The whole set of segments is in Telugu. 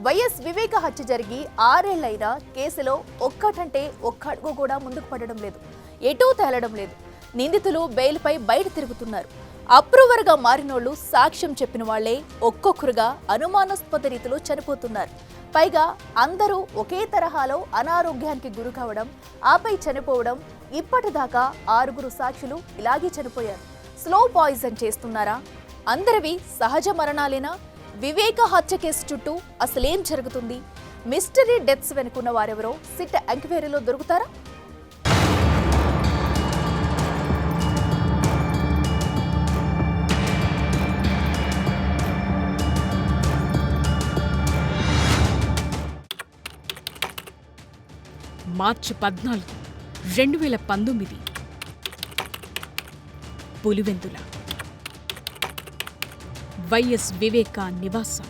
వైఎస్ వివేక హత్య జరిగి 6 ఏళ్లైనా కేసులో ఒక్కటంటే ఒక్క అడుగు కూడా ముందుకు పడడం లేదు, ఎటూ తేలడం లేదు. నిందితులు బెయిల్పై బయట తిరుగుతున్నారు. అప్రూవర్గా మారినోళ్లు సాక్ష్యం చెప్పిన వాళ్లే ఒక్కొక్కరుగా అనుమానాస్పద రీతిలో చనిపోతున్నారు. పైగా అందరూ ఒకే తరహాలో అనారోగ్యానికి గురి కావడం, ఆపై చనిపోవడం. ఇప్పటిదాకా 6 సాక్షులు ఇలాగే చనిపోయారు. స్లో పాయిజన్ చేస్తున్నారా? అందరివి సహజ మరణాలేనా? వివేక హత్య కేసు చుట్టూ అసలేం జరుగుతుంది? మిస్టరీ డెత్స్ వెనుకున్న వారెవరో సిట్ ఎంక్వైరీలో దొరుకుతారా? మార్చి 14, 2019 పులివెందుల వైఎస్ వివేక నివాసం.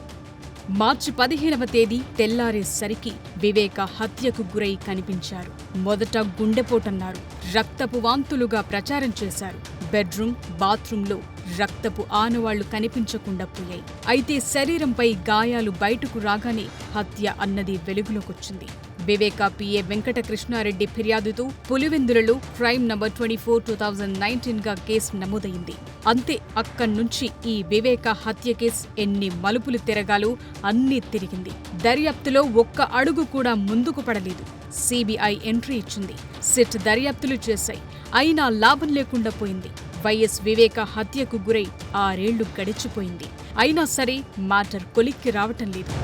మార్చి 15వ తేదీ తెల్లారేసరికి వివేక హత్యకు గురై కనిపించారు. మొదట గుండెపోటన్నారు, రక్తపు వాంతులుగా ప్రచారం చేశారు. బెడ్రూమ్, బాత్రూంలో రక్తపు ఆనవాళ్లు కనిపించకుండా పోయాయి. అయితే శరీరంపై గాయాలు బయటకు రాగానే హత్య అన్నది వెలుగులోకొచ్చింది. వివేక పిఏ వెంకటకృష్ణారెడ్డి ఫిర్యాదుతో పులివెందులలో క్రైమ్ నంబర్ 24/2019గా కేసు నమోదైంది. అంతే, అక్కడ్నుంచి ఈ వివేక హత్య కేసు ఎన్ని మలుపులు తిరగాలో అన్నీ తిరిగింది. దర్యాప్తులో ఒక్క అడుగు కూడా ముందుకు పడలేదు. సిబిఐ ఎంట్రీ ఇచ్చింది, సిట్ దర్యాప్తులు చేశాయి. అయినా లాభం లేకుండా పోయింది. వైఎస్ వివేక హత్యకు గురై 6 ఏళ్లు గడిచిపోయింది. అయినా సరే మ్యాటర్ కొలిక్కి రావటం లేదు.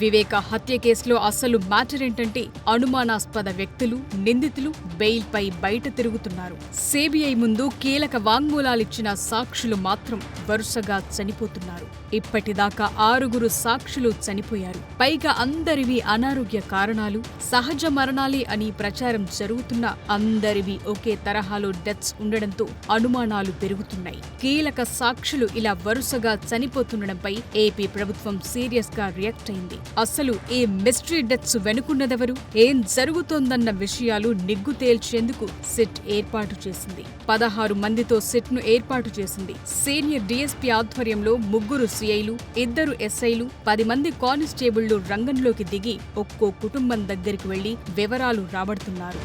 వివేక హత్య కేసులో అసలు మ్యాటర్ ఏంటంటే అనుమానాస్పద వ్యక్తులు, నిందితులు బెయిల్పై బయట తిరుగుతున్నారు. సిబిఐ ముందు కీలక వాంగ్మూలాలిచ్చిన సాక్షులు మాత్రం వరుసగా చనిపోతున్నారు. ఇప్పటిదాకా 6 సాక్షులు చనిపోయారు. పైగా అందరివి అనారోగ్య కారణాలు, సహజ మరణాలే అని ప్రచారం జరుగుతున్నా అందరివి ఒకే తరహాలో డెత్స్ ఉండడంతో అనుమానాలు పెరుగుతున్నాయి. కీలక సాక్షులు ఇలా వరుసగా చనిపోతుండడంపై ఏపీ ప్రభుత్వం సీరియస్ గా రియాక్ట్ అయింది. అసలు ఈ మిస్టరీ డెత్స్ వెనుకున్నదెవరు, ఏం జరుగుతోందన్న విషయాలు నిగ్గు తేల్చేందుకు సిట్ ఏర్పాటు చేసింది. 16 మందితో సిట్ ను ఏర్పాటు చేసింది. సీనియర్ డీఎస్పీ ఆధ్వర్యంలో 3 సిఐలు, 2 ఎస్ఐలు, 10 మంది కానిస్టేబుళ్లు రంగంలోకి దిగి ఒక్కో కుటుంబం దగ్గరికి వెళ్లి వివరాలు రాబడుతున్నారు.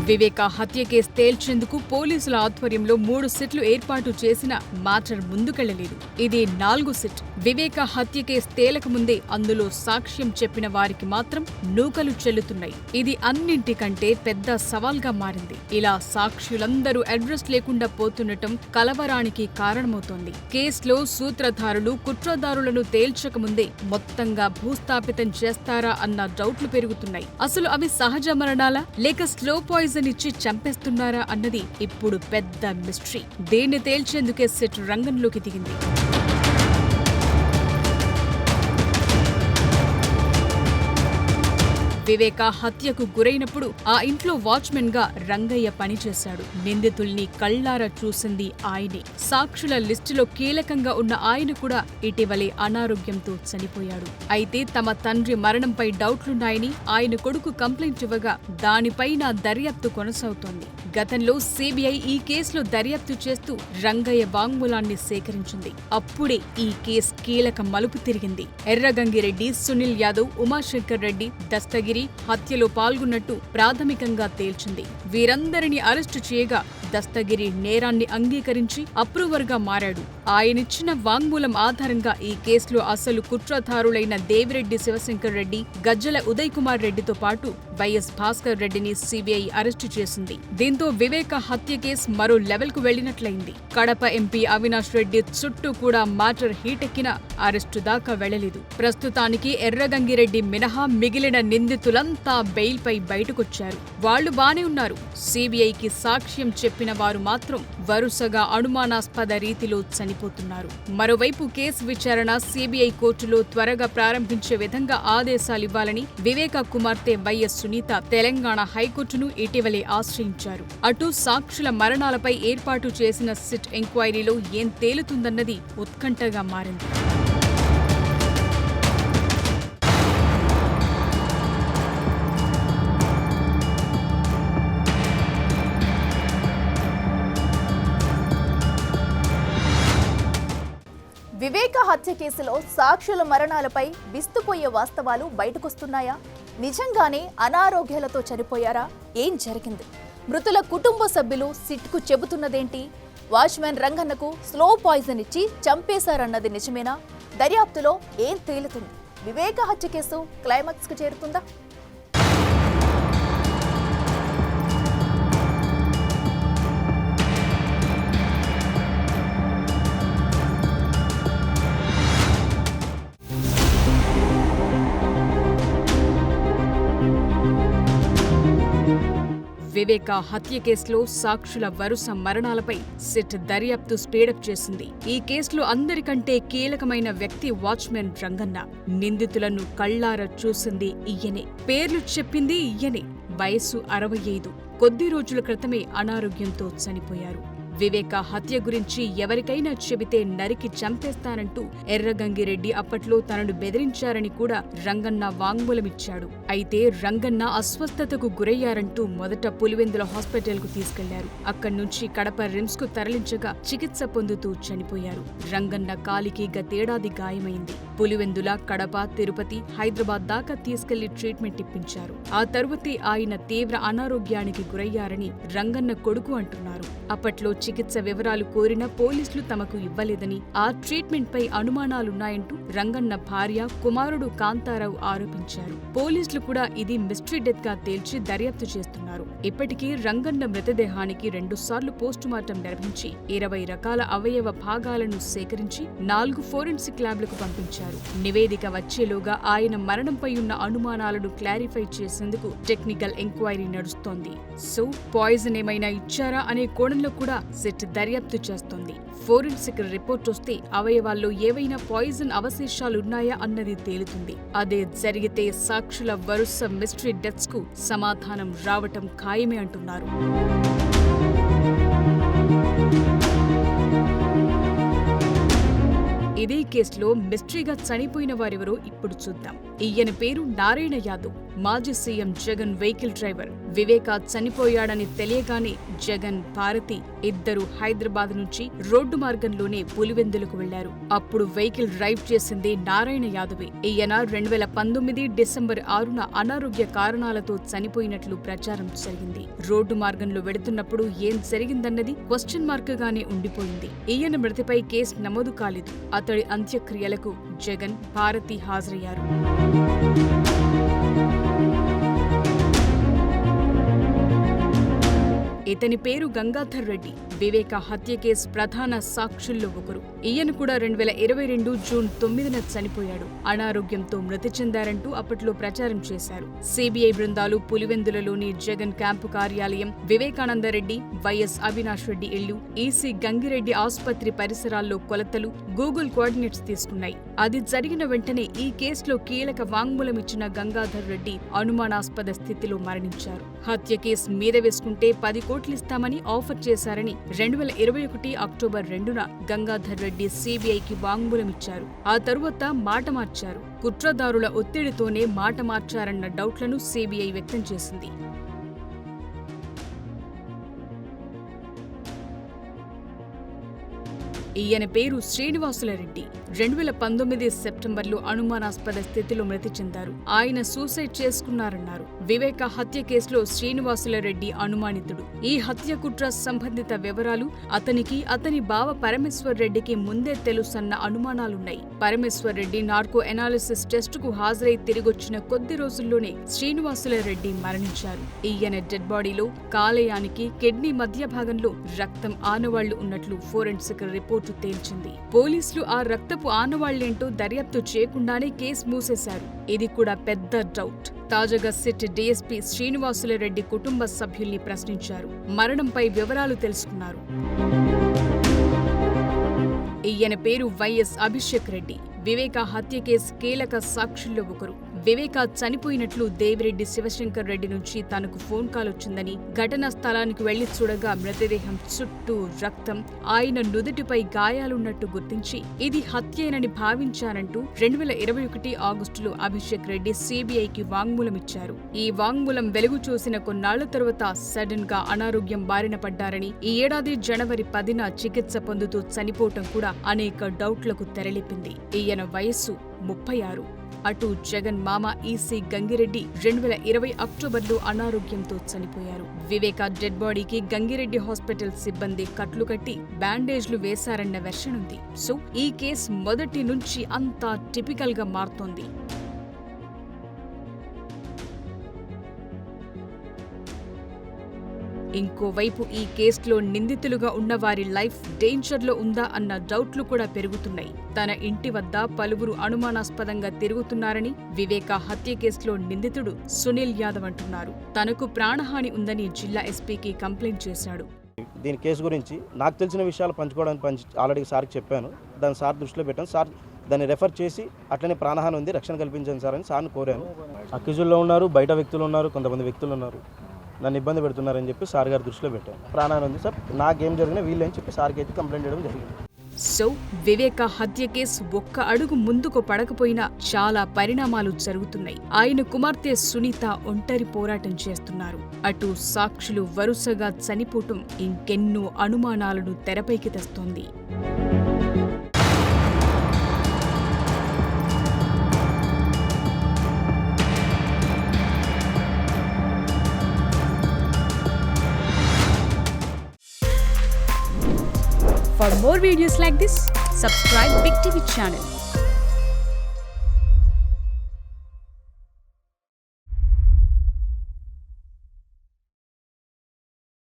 వివేక హత్య కేసు తేల్చేందుకు పోలీసుల ఆధ్వర్యంలో 3 సిట్లు ఏర్పాటు చేసిన మ్యాటర్ ముందుకెళ్లలేదు. ఇది 4వ సిట్. వివేక హత్య కేసు తేలకముందే అందులో సాక్ష్యం చెప్పిన వారికి మాత్రం నూకలు చెల్లుతున్నాయి. ఇది అన్నింటికంటే పెద్ద సవాల్గా మారింది. ఇలా సాక్షులందరూ అడ్రస్ లేకుండా పోతుండటం కలవరానికి కారణమవుతోంది. కేసులో సూత్రధారులు, కుట్రదారులను తేల్చకముందే మొత్తంగా భూస్థాపితం చేస్తారా అన్న డౌట్లు పెరుగుతున్నాయి. అసలు అవి సహజ మరణాలా లేక స్లో పాయిజన్ ఇచ్చి చంపేస్తున్నారా అన్నది ఇప్పుడు పెద్ద మిస్టరీ. దీన్ని తేల్చేందుకే సిట్ రంగంలోకి దిగింది. వివేక హత్యకు గురైనప్పుడు ఆ ఇంట్లో వాచ్మెన్ గా రంగయ్య పనిచేశాడు. నిందితుల్ని కళ్లారా చూసింది ఆయనే. సాక్షుల లిస్టులో కీలకంగా ఉన్న ఆయన కూడా ఇటీవలే అనారోగ్యంతో చనిపోయాడు. అయితే తమ తండ్రి మరణంపై డౌట్లున్నాయని ఆయన కొడుకు కంప్లైంట్ ఇవ్వగా దానిపైన దర్యాప్తు కొనసాగుతోంది. గతంలో సిబిఐ ఈ కేసులో దర్యాప్తు చేస్తూ రంగయ్య వాంగ్మూలాన్ని సేకరించింది. అప్పుడే ఈ కేసు కీలక మలుపు తిరిగింది. ఎర్రగంగిరెడ్డి, సునీల్ యాదవ్, ఉమాశంకర్ రెడ్డి, దస్తగిరి హత్యలో పాల్గొన్నట్టు ప్రాథమికంగా తేల్చింది. వీరందరినీ అరెస్టు చేయగా దస్తగిరి నేరాన్ని అంగీకరించి అప్రూవర్గా మారాడు. ఆయనిచ్చిన వాంగ్మూలం ఆధారంగా ఈ కేసులో అసలు కుట్రధారులైన దేవిరెడ్డి శివశంకర్ రెడ్డి, గజ్జల ఉదయ్ కుమార్ రెడ్డితో పాటు వైఎస్ భాస్కర్ రెడ్డిని సిబిఐ అరెస్టు చేసింది. దీంతో వివేక హత్య కేసు మరో లెవెల్ కు వెళ్లినట్లయింది. కడప ఎంపీ అవినాష్ రెడ్డి చుట్టూ కూడా మ్యాటర్ హీటెక్కినా అరెస్టు దాకా వెళ్లలేదు. ప్రస్తుతానికి ఎర్రగంగిరెడ్డి మినహా మిగిలిన నిందితులంతా బెయిల్ పై బయటకొచ్చారు. వాళ్లు బానే ఉన్నారు. సిబిఐకి సాక్ష్యం చెప్పిన వారు మాత్రం వరుసగా అనుమానాస్పద రీతిలో చనిపోతున్నారు. మరోవైపు కేసు విచారణ సిబిఐ కోర్టులో త్వరగా ప్రారంభించే విధంగా ఆదేశాలివ్వాలని వివేక కుమార్తె వైఎస్ సునీత తెలంగాణ హైకోర్టును ఇటీవలే ఆశ్రయించారు. అటు సాక్షుల మరణాలపై ఏర్పాటు చేసిన సిట్ ఎంక్వైరీలో ఏం తేలుతుందన్నది ఉత్కంఠగా మారింది. వివేక హత్య కేసులో సాక్షుల మరణాలపై విస్తుపోయే వాస్తవాలు బయటకొస్తున్నాయా? నిజంగానే అనారోగ్యాలతో చనిపోయారా? ఏం జరిగింది? మృతుల కుటుంబ సభ్యులు సిట్కు చెబుతున్నదేంటి? వాచ్మెన్ రంగన్నకు స్లో పాయిజన్ ఇచ్చి చంపేశారన్నది నిజమేనా? దర్యాప్తులో ఏం తేలుతుంది? వివేక హత్య కేసు క్లైమాక్స్కు చేరుతుందా? వివేక హత్య కేసులో సాక్షుల వరుస మరణాలపై సిట్ దర్యాప్తు స్పీడప్ చేసింది. ఈ కేసులో అందరికంటే కీలకమైన వ్యక్తి వాచ్మెన్ రంగన్న. నిందితులను కళ్లారా చూసింది ఈయనే. పేర్లు చెప్పింది ఈయనే. వయస్సు 65. కొద్ది రోజుల క్రితమే అనారోగ్యంతో చనిపోయారు. వివేక హత్య గురించి ఎవరికైనా చెబితే నరికి చంపేస్తానంటూ ఎర్రగంగిరెడ్డి అప్పట్లో తనను బెదిరించారని కూడా రంగన్న వాంగ్మూలమిచ్చాడు. అయితే రంగన్న అస్వస్థతకు గురయ్యారంటూ మొదట పులివెందుల హాస్పిటల్కు తీసుకెళ్లారు. అక్కడి నుంచి కడప రిమ్స్ కు తరలించగా చికిత్స పొందుతూ చనిపోయారు. రంగన్న కాలికి గతేడాది గాయమైంది. పులివెందుల, కడప, తిరుపతి, హైదరాబాద్ దాకా తీసుకెళ్లి ట్రీట్మెంట్ ఇప్పించారు. ఆ తరువాతే ఆయన తీవ్ర అనారోగ్యానికి గురయ్యారని రంగన్న కొడుకు అంటున్నారు. అప్పట్లో చికిత్స వివరాలు కోరిన పోలీసులు తమకు ఇవ్వలేదని, ఆ ట్రీట్మెంట్ పై అనుమానాలున్నాయంటూ రంగన్న భార్య, కుమారుడు కాంతారావు ఆరోపించారు. పోలీసులు కూడా ఇది మిస్టరీ డెత్ గా తేల్చి దర్యాప్తు చేస్తున్నారు. ఇప్పటికీ రంగన్న మృతదేహానికి 2 సార్లు పోస్టుమార్టం నిర్వహించి 20 రకాల అవయవ భాగాలను సేకరించి 4 ఫోరెన్సిక్ ల్యాబ్లకు పంపించారు. నివేదిక వచ్చేలోగా ఆయన మరణంపై ఉన్న అనుమానాలను క్లారిఫై చేసేందుకు టెక్నికల్ ఎంక్వైరీ నడుస్తోంది. సో పాయిజన్ ఏమైనా ఇచ్చారా అనే కోణంలో కూడా సిట్ దర్యాప్తు చేస్తోంది. ఫోరెన్సిక్ రిపోర్ట్ వస్తే అవయవాల్లో ఏవైనా పాయిజన్ అవశేషాలున్నాయా అన్నది తేలుతుంది. అదే జరిగితే సాక్షుల వరుస మిస్టరీ డెత్స్ కు సమాధానం రావటం ఖాయమే అంటున్నారు. ఇదే కేసులో మిస్టరీగా చనిపోయిన వారెవరో ఇప్పుడు చూద్దాం. ఈయన పేరు నారాయణ యాదవ్. మాజీ సీఎం జగన్ వెహికల్ డ్రైవర్. వివేక చనిపోయాడని తెలియగానే జగన్, భారతి ఇద్దరు హైదరాబాద్ నుంచి రోడ్డు మార్గంలోనే పులివెందులకు వెళ్లారు. అప్పుడు వెహికల్ డ్రైవ్ చేసింది నారాయణ యాదవే. ఈయన 2019 డిసెంబర్ 6న అనారోగ్య కారణాలతో చనిపోయినట్లు ప్రచారం జరిగింది. రోడ్డు మార్గంలో వెడుతున్నప్పుడు ఏం జరిగిందన్నది క్వశ్చన్ మార్క్ గానే ఉండిపోయింది. ఈయన మృతిపై కేసు నమోదు కాలేదు. అతడి అంత్యక్రియలకు జగన్, భారతి హాజరయ్యారు. ఇతని పేరు గంగాధర్ రెడ్డి. వివేక హత్య కేసు ప్రధాన సాక్షుల్లో ఒకరు. ఈయన కూడా 2022 జూన్ 9న చనిపోయాడు. అనారోగ్యంతో మృతి చెందారంటూ అప్పట్లో ప్రచారం చేశారు. సిబిఐ బృందాలు పులివెందులలోని జగన్ క్యాంపు కార్యాలయం, వివేకానందరెడ్డి, వైఎస్ అవినాష్ రెడ్డి ఇళ్లు, ఈసీ గంగిరెడ్డి ఆసుపత్రి పరిసరాల్లో కొలతలు, గూగుల్ కోఆర్డినేట్స్ తీసుకున్నాయి. అది జరిగిన వెంటనే ఈ కేసులో కీలక వాంగ్మూలం ఇచ్చిన గంగాధర్ రెడ్డి అనుమానాస్పద స్థితిలో మరణించారు. హత్య కేసు మీద వేసుకుంటే 10 కోట్లిస్తామని ఆఫర్ చేశారని 2021 అక్టోబర్ 2న గంగాధర్ రెడ్డి సిబిఐకి వాంగ్మూలమిచ్చారు. ఆ తరువాత మాట మార్చారు. కుట్రదారుల ఒత్తిడితోనే మాట మార్చారన్న డౌట్లను సిబిఐ వ్యక్తం చేసింది. ఈయన పేరు శ్రీనివాసులరెడ్డి. 2019 సెప్టెంబర్లో అనుమానాస్పద స్థితిలో మృతి చెందారు. ఆయన సూసైడ్ చేసుకున్నారన్నారు. వివేక హత్య కేసులో శ్రీనివాసులరెడ్డి అనుమానితుడు. ఈ హత్య కుట్ర సంబంధిత వివరాలు అతనికి, అతని బావ పరమేశ్వర్ రెడ్డికి ముందే తెలుసన్న అనుమానాలున్నాయి. పరమేశ్వర్ రెడ్డి నార్కో ఎనాలిసిస్ టెస్టుకు హాజరై తిరిగొచ్చిన కొద్ది రోజుల్లోనే శ్రీనివాసులరెడ్డి మరణించారు. ఈయన డెడ్ బాడీలో కాలేయానికి, కిడ్నీ మధ్య భాగంలో రక్తం ఆనవాళ్లు ఉన్నట్లు ఫోరెన్సిక్ రిపోర్టు తేల్చింది. పోలీసులు ఆ రక్తపు ఆనవాళ్లేంటో దర్యాప్తు చేయకుండానే కేసు మూసేశారు. ఇది కూడా పెద్ద డౌట్. తాజాగా సిట్ డీఎస్పీ శ్రీనివాసులరెడ్డి కుటుంబ సభ్యుల్ని ప్రశ్నించారు. మరణంపై వివరాలు తెలుసుకున్నారు. ఈయన పేరు వైఎస్ అభిషేక్ రెడ్డి. వివేక హత్య కేసు కీలక సాక్షుల్లో ఒకరు. వివేక చనిపోయినట్లు దేవిరెడ్డి శివశంకర్ రెడ్డి నుంచి తనకు ఫోన్ కాల్ వచ్చిందని, ఘటనా స్థలానికి వెళ్లి చూడగా మృతదేహం చుట్టూ రక్తం, ఆయన నుదుటిపై గాయాలున్నట్టు గుర్తించి ఇది హత్యేనని భావించానంటూ 2021 ఆగస్టులో అభిషేక్ రెడ్డి సిబిఐకి వాంగ్మూలం ఇచ్చారు. ఈ వాంగ్మూలం వెలుగు చూసిన కొన్నాళ్ల తరువాత సడన్ గా అనారోగ్యం బారిన పడ్డారని, ఈ ఏడాది జనవరి 10న చికిత్స పొందుతూ చనిపోవటం కూడా అనేక డౌట్లకు తెరలేపింది. ఈయన వయస్సు 36. అటు జగన్ మామ ఈసీ గంగిరెడ్డి 2020 అక్టోబర్లో అనారోగ్యంతో చనిపోయారు. వివేక డెడ్ బాడీకి గంగిరెడ్డి హాస్పిటల్ సిబ్బంది కట్లు కట్టి బ్యాండేజ్లు వేశారన్న వెర్షన్ ఉంది. సో ఈ కేసు మొదటి నుంచి అంతా టిపికల్ గా మారుతోంది. ఇంకోవైపు ఈ కేసులో నిందితులుగా ఉన్న వారి లైఫ్ డేంజర్లో ఉందా అన్న డౌట్లు కూడా పెరుగుతున్నాయి. తన ఇంటి వద్ద పలువురు అనుమానాస్పదంగా తిరుగుతున్నారని వివేక హత్య కేసులో నిందితుడు సునీల్ యాదవ్ అంటున్నారు. తనకు ప్రాణహాని ఉందని జిల్లా ఎస్పీకి కంప్లైంట్ చేశాడు. దీని కేసు గురించి నాకు తెలిసిన విషయాలు పంచుకోవడానికి ఆల్రెడీ సార్కి చెప్పాను. దాన్ని సార్ దృష్టిలో పెట్టాను. సార్ దాన్ని రెఫర్ చేసి అట్లనే ప్రాణహాని ఉంది, రక్షణ కల్పించండి సార్ అని సార్ని కోరాను. అక్యూజుల్లో ఉన్నారు, బయట వ్యక్తులు ఉన్నారు, కొంతమంది వ్యక్తులు ఉన్నారు, నన్ను ఇబ్బంది పెడుతున్నారని చెప్పి సార్ గారి దృష్టిలో పెట్టాను. ప్రాణహాని ఉంది సార్, నాకేం జరిగినా వీళ్ళని చెప్పి సార్కి అయితే కంప్లైంట్ చేయడం జరిగింది. సో వివేక హత్య కేసు ఒక్క అడుగు ముందుకు పడకపోయినా చాలా పరిణామాలు జరుగుతున్నాయి. ఆయన కుమార్తె సునీత ఒంటరి పోరాటం చేస్తున్నారు. అటు సాక్షులు వరుసగా చనిపోవటం ఇంకెన్నో అనుమానాలను తెరపైకి తెస్తోంది. For more videos like this, subscribe Big TV channel.